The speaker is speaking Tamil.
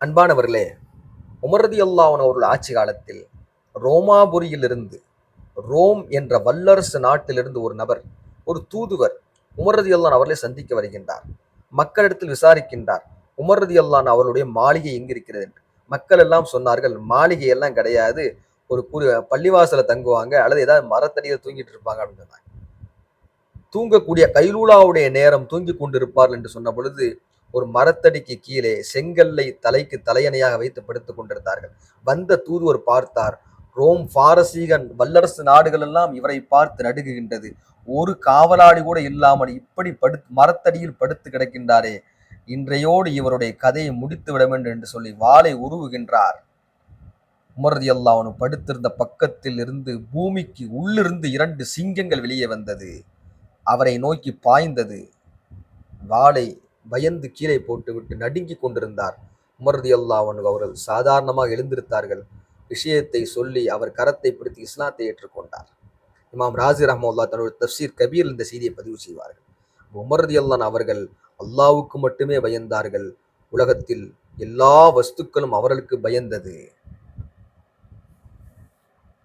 அன்பானவர்களே, உமர் ரலியல்லாஹு அன்ஹு அவர்கள் ஆட்சி காலத்தில் ரோமாபுரியிலிருந்து, ரோம் என்ற வல்லரசு நாட்டிலிருந்து ஒரு நபர், ஒரு தூதுவர் உமர் ரலியல்லாஹு அன்ஹு அவர்களை சந்திக்க வருகின்றார். மக்களிடத்தில் விசாரிக்கின்றார், உமர் ரலியல்லாஹு அன்ஹு அவர்களுடைய மாளிகை எங்கு இருக்கிறது என்று. மக்கள் எல்லாம் சொன்னார்கள், மாளிகை எல்லாம் கிடையாது, ஒரு பள்ளிவாசல தங்குவாங்க அல்லது ஏதாவது மரத்தடியில் தூங்கிட்டு இருப்பாங்க அப்படின்னு சொன்னாங்க. தூங்கக்கூடிய கைலூலாவுடைய நேரம் தூங்கிக் கொண்டிருப்பார்கள் என்று சொன்ன பொழுது, ஒரு மரத்தடிக்கு கீழே செங்கல்லை தலைக்கு தலையணையாக வைத்து படுத்துக் கொண்டிருந்தார்கள். வந்த தூதுவர் பார்த்தார், ரோம் பாரசீகன் வல்லரசு நாடுகள் எல்லாம் இவரை பார்த்து நடுங்குகின்றது. ஒரு காவலாளி கூட இல்லாமல் இப்படி மரத்தடியில் படுத்து கிடக்கின்றாரே, இன்றையோடு இவருடைய கதையை முடித்து விட வேண்டும் என்று சொல்லி வாளை உருவுகின்றார். உமர் ரலியல்லாஹு அன்ஹு படுத்திருந்த பக்கத்தில் இருந்து பூமிக்கு உள்ளிருந்து 2 சிங்கங்கள் வெளியே வந்தது. அவரை நோக்கி பாய்ந்தது. வாளை பயந்து கீழே போட்டுவிட்டு நடுங்கிக் கொண்டிருந்தார். உமர் ரலியல்லாஹு அன்ஹு அவர்கள் சாதாரணமாக எழுந்திருத்தார்கள். விஷயத்தை சொல்லி அவர் கரத்தை பிடித்து இஸ்லாத்தை ஏற்றுக்கொண்டார். இமாம் ராசி ரஹ்மத்துல்லாஹி தன்னுடைய தஃப்சீர் கபீர் இந்த செய்தியை பதிவு செய்வார்கள். உமர் ரலியல்லாஹு அன்ஹு அவர்கள் அல்லாஹ்வுக்கு மட்டுமே பயந்தார்கள். உலகத்தில் எல்லா வஸ்துக்களும் அவர்களுக்கு பயந்தது.